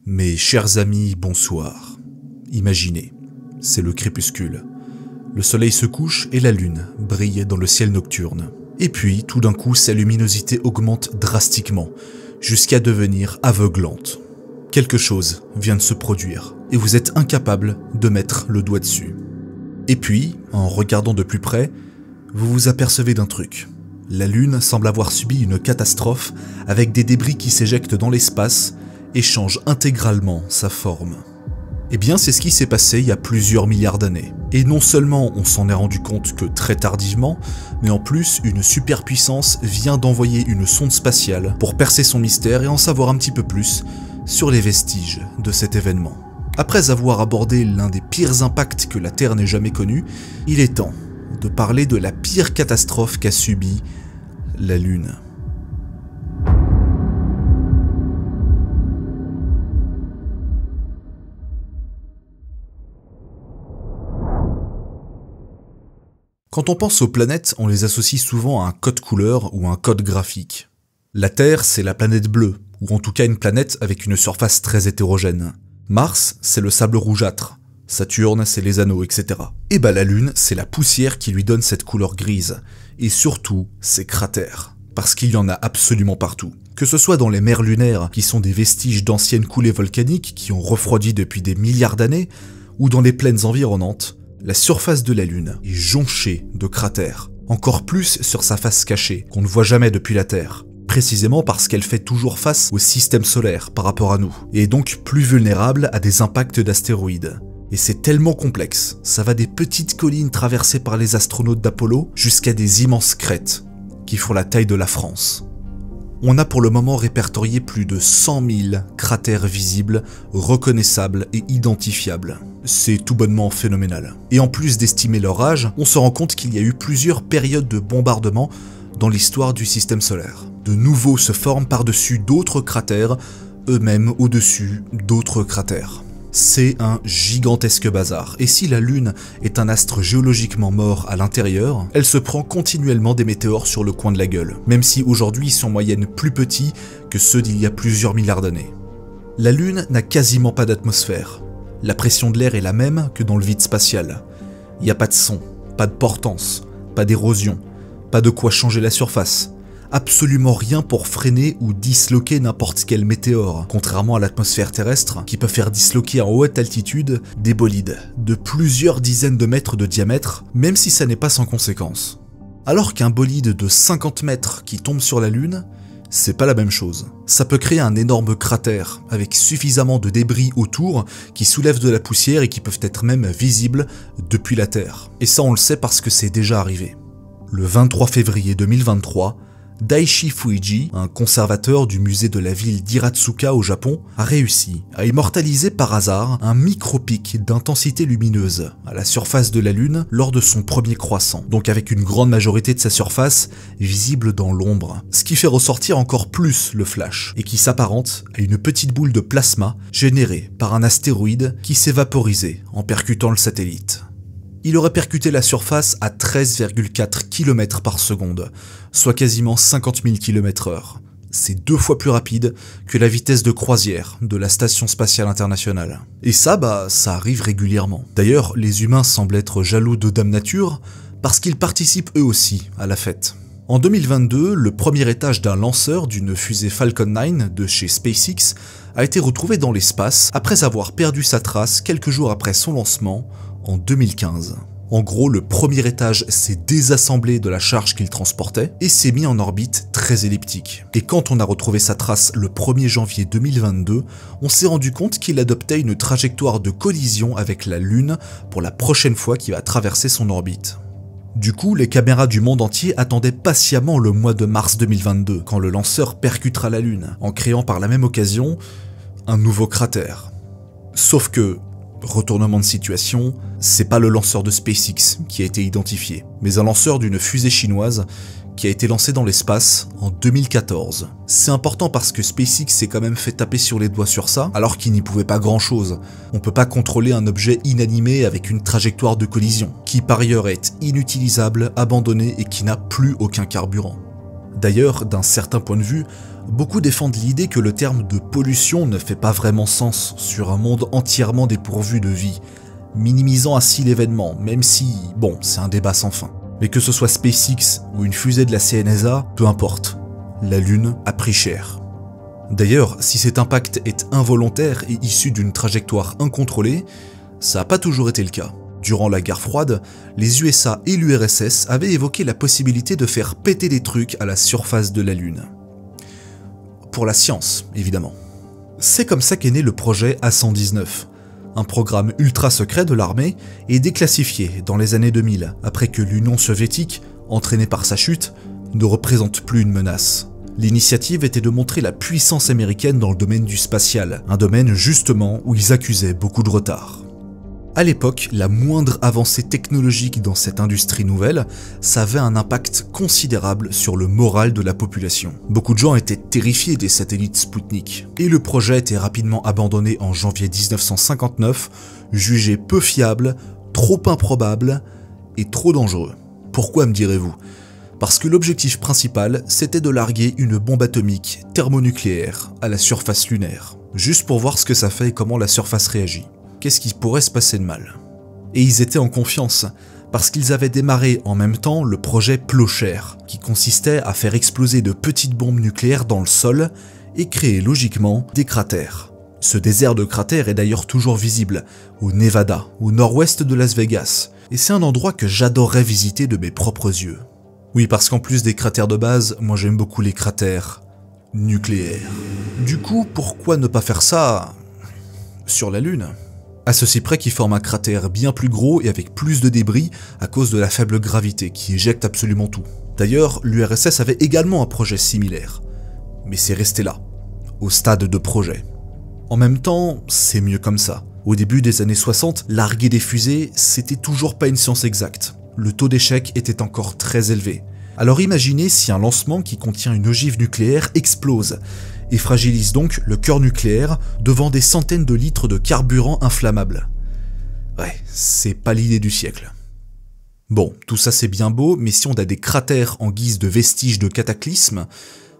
Mes chers amis, bonsoir. Imaginez, c'est le crépuscule. Le soleil se couche et la lune brille dans le ciel nocturne. Et puis, tout d'un coup, sa luminosité augmente drastiquement, jusqu'à devenir aveuglante. Quelque chose vient de se produire, et vous êtes incapable de mettre le doigt dessus. Et puis, en regardant de plus près, vous vous apercevez d'un truc. La lune semble avoir subi une catastrophe, avec des débris qui s'éjectent dans l'espace et changent intégralement sa forme. Eh bien, c'est ce qui s'est passé il y a plusieurs milliards d'années. Et non seulement on s'en est rendu compte que très tardivement, mais en plus, une superpuissance vient d'envoyer une sonde spatiale pour percer son mystère et en savoir un petit peu plus sur les vestiges de cet événement. Après avoir abordé l'un des pires impacts que la Terre n'ait jamais connu, il est temps de parler de la pire catastrophe qu'a subie la Lune. Quand on pense aux planètes, on les associe souvent à un code couleur ou un code graphique. La Terre, c'est la planète bleue, ou en tout cas une planète avec une surface très hétérogène. Mars, c'est le sable rougeâtre. Saturne, c'est les anneaux, etc. Et bah la Lune, c'est la poussière qui lui donne cette couleur grise. Et surtout, ses cratères. Parce qu'il y en a absolument partout. Que ce soit dans les mers lunaires, qui sont des vestiges d'anciennes coulées volcaniques qui ont refroidi depuis des milliards d'années, ou dans les plaines environnantes, la surface de la Lune est jonchée de cratères. Encore plus sur sa face cachée, qu'on ne voit jamais depuis la Terre. Précisément parce qu'elle fait toujours face au système solaire par rapport à nous, et est donc plus vulnérable à des impacts d'astéroïdes. Et c'est tellement complexe, ça va des petites collines traversées par les astronautes d'Apollo jusqu'à des immenses crêtes, qui font la taille de la France. On a pour le moment répertorié plus de 100 000 cratères visibles, reconnaissables et identifiables. C'est tout bonnement phénoménal. Et en plus d'estimer leur âge, on se rend compte qu'il y a eu plusieurs périodes de bombardement dans l'histoire du système solaire. De nouveaux se forment par-dessus d'autres cratères, eux-mêmes au-dessus d'autres cratères. C'est un gigantesque bazar, et si la Lune est un astre géologiquement mort à l'intérieur, elle se prend continuellement des météores sur le coin de la gueule, même si aujourd'hui ils sont en moyenne plus petits que ceux d'il y a plusieurs milliards d'années. La Lune n'a quasiment pas d'atmosphère. La pression de l'air est la même que dans le vide spatial. Il n'y a pas de son, pas de portance, pas d'érosion, pas de quoi changer la surface. Absolument rien pour freiner ou disloquer n'importe quel météore, contrairement à l'atmosphère terrestre qui peut faire disloquer en haute altitude des bolides de plusieurs dizaines de mètres de diamètre, même si ça n'est pas sans conséquence. Alors qu'un bolide de 50 mètres qui tombe sur la Lune, c'est pas la même chose. Ça peut créer un énorme cratère, avec suffisamment de débris autour qui soulèvent de la poussière et qui peuvent être même visibles depuis la Terre. Et ça on le sait parce que c'est déjà arrivé. Le 23 février 2023, Daiichi Fuji, un conservateur du musée de la ville d'Hiratsuka au Japon, a réussi à immortaliser par hasard un micro-pic d'intensité lumineuse à la surface de la Lune lors de son premier croissant, donc avec une grande majorité de sa surface visible dans l'ombre, ce qui fait ressortir encore plus le flash, et qui s'apparente à une petite boule de plasma générée par un astéroïde qui s'est vaporisé en percutant le satellite. Il aurait percuté la surface à 13,4 km par seconde, soit quasiment 50 000 km/h. C'est 2 fois plus rapide que la vitesse de croisière de la Station Spatiale Internationale. Et ça arrive régulièrement. D'ailleurs, les humains semblent être jaloux de Dame Nature parce qu'ils participent eux aussi à la fête. En 2022, le premier étage d'un lanceur d'une fusée Falcon 9 de chez SpaceX a été retrouvé dans l'espace après avoir perdu sa trace quelques jours après son lancement en 2015. En gros, le premier étage s'est désassemblé de la charge qu'il transportait et s'est mis en orbite très elliptique. Et quand on a retrouvé sa trace le 1er janvier 2022, on s'est rendu compte qu'il adoptait une trajectoire de collision avec la Lune pour la prochaine fois qu'il va traverser son orbite. Du coup, les caméras du monde entier attendaient patiemment le mois de mars 2022, quand le lanceur percutera la Lune, en créant par la même occasion un nouveau cratère. Sauf que, retournement de situation, c'est pas le lanceur de SpaceX qui a été identifié, mais un lanceur d'une fusée chinoise qui a été lancé dans l'espace en 2014. C'est important parce que SpaceX s'est quand même fait taper sur les doigts sur ça, alors qu'il n'y pouvait pas grand chose. On peut pas contrôler un objet inanimé avec une trajectoire de collision, qui par ailleurs est inutilisable, abandonné et qui n'a plus aucun carburant. D'ailleurs, d'un certain point de vue, beaucoup défendent l'idée que le terme de pollution ne fait pas vraiment sens sur un monde entièrement dépourvu de vie, minimisant ainsi l'événement, même si, bon, c'est un débat sans fin. Mais que ce soit SpaceX ou une fusée de la CNSA, peu importe, la Lune a pris cher. D'ailleurs, si cet impact est involontaire et issu d'une trajectoire incontrôlée, ça n'a pas toujours été le cas. Durant la guerre froide, les USA et l'URSS avaient évoqué la possibilité de faire péter des trucs à la surface de la Lune. Pour la science, évidemment. C'est comme ça qu'est né le projet A119, un programme ultra secret de l'armée et déclassifié dans les années 2000, après que l'Union soviétique, entraînée par sa chute, ne représente plus une menace. L'initiative était de montrer la puissance américaine dans le domaine du spatial, un domaine justement où ils accusaient beaucoup de retard. À l'époque, la moindre avancée technologique dans cette industrie nouvelle, ça avait un impact considérable sur le moral de la population. Beaucoup de gens étaient terrifiés des satellites Sputnik, et le projet était rapidement abandonné en janvier 1959, jugé peu fiable, trop improbable et trop dangereux. Pourquoi me direz-vous ? Parce que l'objectif principal, c'était de larguer une bombe atomique thermonucléaire à la surface lunaire, juste pour voir ce que ça fait et comment la surface réagit. Qu'est-ce qui pourrait se passer de mal? Et ils étaient en confiance, parce qu'ils avaient démarré en même temps le projet Plocher, qui consistait à faire exploser de petites bombes nucléaires dans le sol et créer logiquement des cratères. Ce désert de cratères est d'ailleurs toujours visible, au Nevada, au nord-ouest de Las Vegas, et c'est un endroit que j'adorerais visiter de mes propres yeux. Oui, parce qu'en plus des cratères de base, moi j'aime beaucoup les cratères nucléaires. Du coup, pourquoi ne pas faire ça sur la Lune ? À ceci près qu'il forme un cratère bien plus gros et avec plus de débris à cause de la faible gravité qui éjecte absolument tout. D'ailleurs, l'URSS avait également un projet similaire, mais c'est resté là, au stade de projet. En même temps, c'est mieux comme ça. Au début des années 60, larguer des fusées, c'était toujours pas une science exacte. Le taux d'échec était encore très élevé. Alors imaginez si un lancement qui contient une ogive nucléaire explose et fragilise donc le cœur nucléaire devant des centaines de litres de carburant inflammable. Ouais, c'est pas l'idée du siècle. Bon, tout ça c'est bien beau, mais si on a des cratères en guise de vestiges de cataclysme,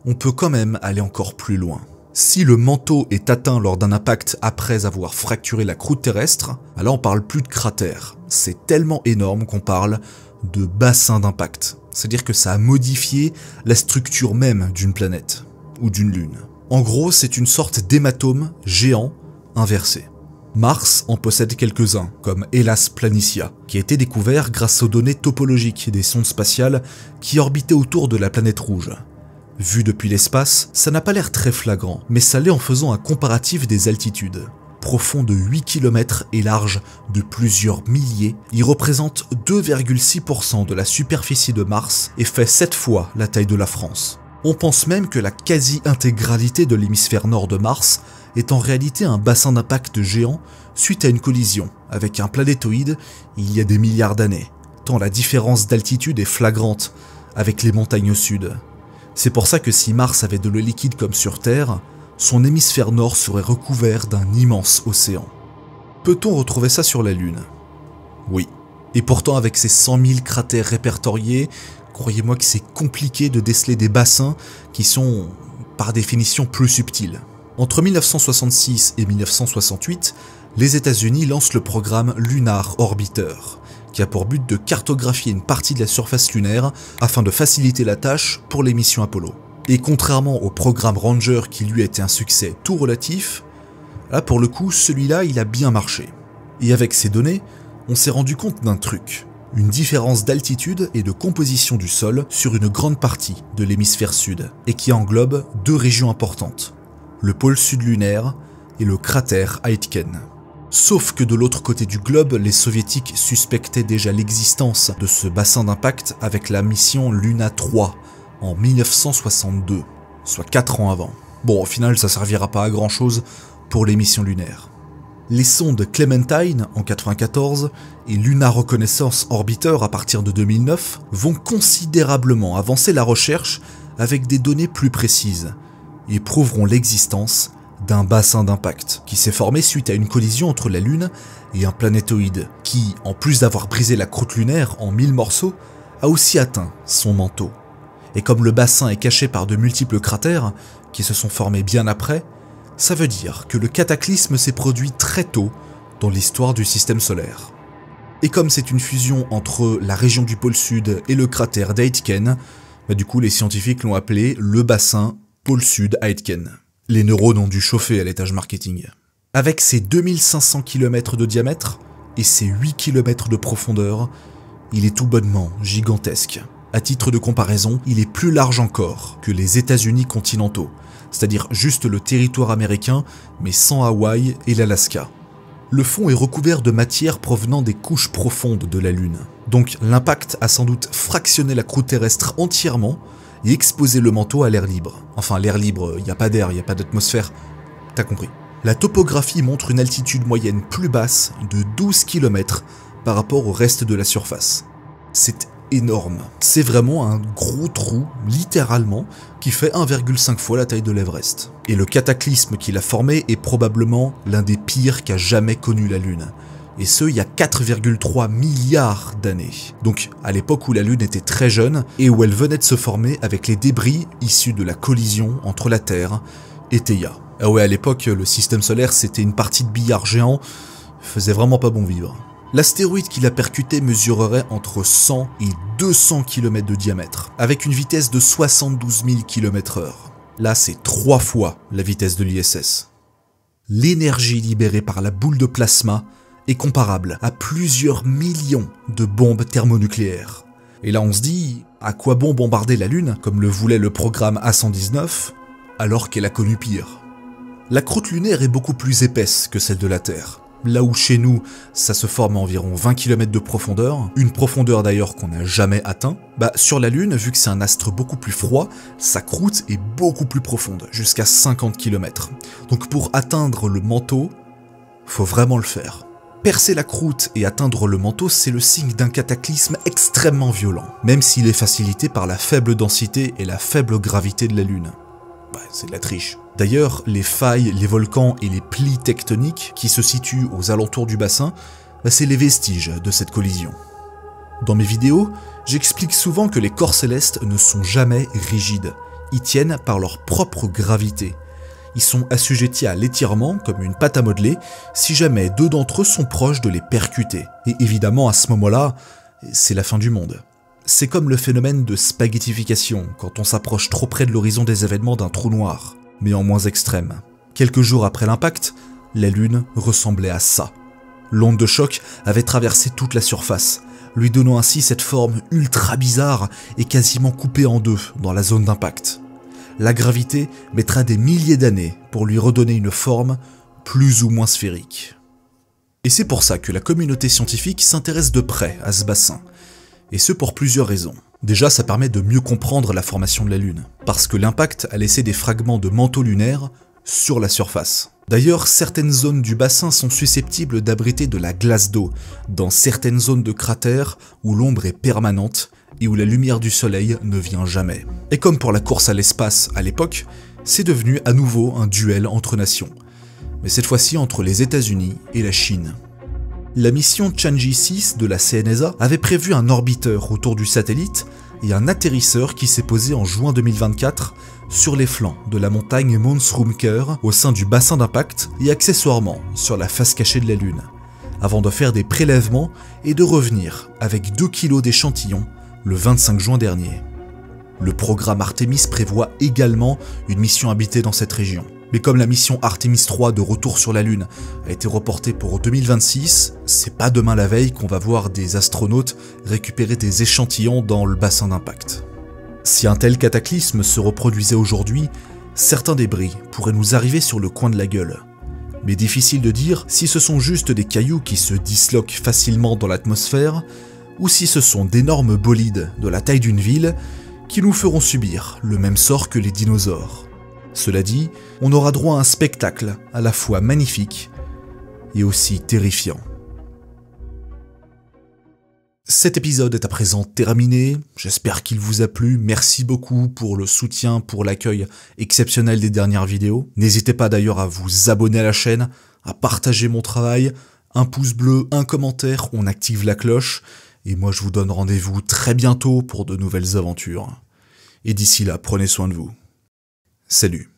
on peut quand même aller encore plus loin. Si le manteau est atteint lors d'un impact après avoir fracturé la croûte terrestre, alors on parle plus de cratère. C'est tellement énorme qu'on parle de bassin d'impact. C'est-à-dire que ça a modifié la structure même d'une planète ou d'une lune. En gros, c'est une sorte d'hématome géant inversé. Mars en possède quelques-uns, comme Hellas Planitia, qui a été découvert grâce aux données topologiques des sondes spatiales qui orbitaient autour de la planète rouge. Vu depuis l'espace, ça n'a pas l'air très flagrant, mais ça l'est en faisant un comparatif des altitudes. Profond de 8 km et large de plusieurs milliers, il représente 2,6% de la superficie de Mars et fait 7 fois la taille de la France. On pense même que la quasi-intégralité de l'hémisphère nord de Mars est en réalité un bassin d'impact géant suite à une collision avec un planétoïde il y a des milliards d'années, tant la différence d'altitude est flagrante avec les montagnes au sud. C'est pour ça que si Mars avait de l'eau liquide comme sur Terre, son hémisphère nord serait recouvert d'un immense océan. Peut-on retrouver ça sur la Lune? Oui. Et pourtant avec ses 100 000 cratères répertoriés, croyez-moi que c'est compliqué de déceler des bassins qui sont, par définition, plus subtils. Entre 1966 et 1968, les États-Unis lancent le programme Lunar Orbiter, qui a pour but de cartographier une partie de la surface lunaire afin de faciliter la tâche pour les missions Apollo. Et contrairement au programme Ranger qui lui a été un succès tout relatif, là pour le coup celui-là il a bien marché. Et avec ces données, on s'est rendu compte d'un truc, une différence d'altitude et de composition du sol sur une grande partie de l'hémisphère sud, et qui englobe deux régions importantes, le pôle sud lunaire et le cratère Aitken. Sauf que de l'autre côté du globe, les soviétiques suspectaient déjà l'existence de ce bassin d'impact avec la mission Luna 3 en 1962, soit 4 ans avant. Bon, au final, ça servira pas à grand chose pour les missions lunaires. Les sondes Clementine en 1994 et Lunar Reconnaissance Orbiter à partir de 2009 vont considérablement avancer la recherche avec des données plus précises et prouveront l'existence d'un bassin d'impact qui s'est formé suite à une collision entre la Lune et un planétoïde qui, en plus d'avoir brisé la croûte lunaire en 1000 morceaux, a aussi atteint son manteau. Et comme le bassin est caché par de multiples cratères, qui se sont formés bien après, ça veut dire que le cataclysme s'est produit très tôt dans l'histoire du système solaire. Et comme c'est une fusion entre la région du pôle sud et le cratère d'Aitken, du coup les scientifiques l'ont appelé le bassin pôle sud Aitken. Les neurones ont dû chauffer à l'étage marketing. Avec ses 2500 km de diamètre et ses 8 km de profondeur, il est tout bonnement gigantesque. À titre de comparaison, il est plus large encore que les États-Unis continentaux, c'est-à-dire juste le territoire américain, mais sans Hawaï et l'Alaska. Le fond est recouvert de matière provenant des couches profondes de la Lune. Donc l'impact a sans doute fractionné la croûte terrestre entièrement et exposé le manteau à l'air libre. Enfin, l'air libre, il n'y a pas d'air, il n'y a pas d'atmosphère, t'as compris. La topographie montre une altitude moyenne plus basse de 12 km par rapport au reste de la surface. C'est énorme. C'est vraiment un gros trou, littéralement, qui fait 1,5 fois la taille de l'Everest. Et le cataclysme qu'il a formé est probablement l'un des pires qu'a jamais connu la Lune. Et ce, il y a 4,3 milliards d'années. Donc, à l'époque où la Lune était très jeune et où elle venait de se former avec les débris issus de la collision entre la Terre et Theia. Ah ouais, à l'époque, le système solaire, c'était une partie de billard géant, faisait vraiment pas bon vivre. L'astéroïde qui l'a percuté mesurerait entre 100 et 200 km de diamètre, avec une vitesse de 72 000 km/h. Là, c'est 3 fois la vitesse de l'ISS. L'énergie libérée par la boule de plasma est comparable à plusieurs millions de bombes thermonucléaires. Et là, on se dit, à quoi bon bombarder la Lune, comme le voulait le programme A119, alors qu'elle a connu pire? La croûte lunaire est beaucoup plus épaisse que celle de la Terre. Là où chez nous, ça se forme à environ 20 km de profondeur, une profondeur d'ailleurs qu'on n'a jamais atteint, sur la Lune, vu que c'est un astre beaucoup plus froid, sa croûte est beaucoup plus profonde, jusqu'à 50 km. Donc pour atteindre le manteau, faut vraiment le faire. Percer la croûte et atteindre le manteau, c'est le signe d'un cataclysme extrêmement violent, même s'il est facilité par la faible densité et la faible gravité de la Lune. C'est de la triche. D'ailleurs, les failles, les volcans et les plis tectoniques qui se situent aux alentours du bassin, c'est les vestiges de cette collision. Dans mes vidéos, j'explique souvent que les corps célestes ne sont jamais rigides. Ils tiennent par leur propre gravité. Ils sont assujettis à l'étirement, comme une pâte à modeler, si jamais deux d'entre eux sont proches de les percuter. Et évidemment, à ce moment-là, c'est la fin du monde. C'est comme le phénomène de spaghettification, quand on s'approche trop près de l'horizon des événements d'un trou noir, mais en moins extrême. Quelques jours après l'impact, la Lune ressemblait à ça. L'onde de choc avait traversé toute la surface, lui donnant ainsi cette forme ultra bizarre et quasiment coupée en deux dans la zone d'impact. La gravité mettra des milliers d'années pour lui redonner une forme plus ou moins sphérique. Et c'est pour ça que la communauté scientifique s'intéresse de près à ce bassin. Et ce pour plusieurs raisons. Déjà, ça permet de mieux comprendre la formation de la Lune, parce que l'impact a laissé des fragments de manteau lunaire sur la surface. D'ailleurs, certaines zones du bassin sont susceptibles d'abriter de la glace d'eau, dans certaines zones de cratères où l'ombre est permanente et où la lumière du soleil ne vient jamais. Et comme pour la course à l'espace à l'époque, c'est devenu à nouveau un duel entre nations, mais cette fois-ci entre les États-Unis et la Chine. La mission Tianji 6 de la CNESA avait prévu un orbiteur autour du satellite et un atterrisseur qui s'est posé en juin 2024 sur les flancs de la montagne Monsrumker au sein du bassin d'impact et accessoirement sur la face cachée de la Lune, avant de faire des prélèvements et de revenir avec 2 kg d'échantillons le 25 juin dernier. Le programme Artemis prévoit également une mission habitée dans cette région. Mais comme la mission Artemis 3 de retour sur la Lune a été reportée pour 2026, c'est pas demain la veille qu'on va voir des astronautes récupérer des échantillons dans le bassin d'impact. Si un tel cataclysme se reproduisait aujourd'hui, certains débris pourraient nous arriver sur le coin de la gueule. Mais difficile de dire si ce sont juste des cailloux qui se disloquent facilement dans l'atmosphère, ou si ce sont d'énormes bolides de la taille d'une ville qui nous feront subir le même sort que les dinosaures. Cela dit, on aura droit à un spectacle à la fois magnifique et aussi terrifiant. Cet épisode est à présent terminé, j'espère qu'il vous a plu, merci beaucoup pour le soutien, pour l'accueil exceptionnel des dernières vidéos. N'hésitez pas d'ailleurs à vous abonner à la chaîne, à partager mon travail, un pouce bleu, un commentaire, on active la cloche, et moi je vous donne rendez-vous très bientôt pour de nouvelles aventures. Et d'ici là, prenez soin de vous. Salut.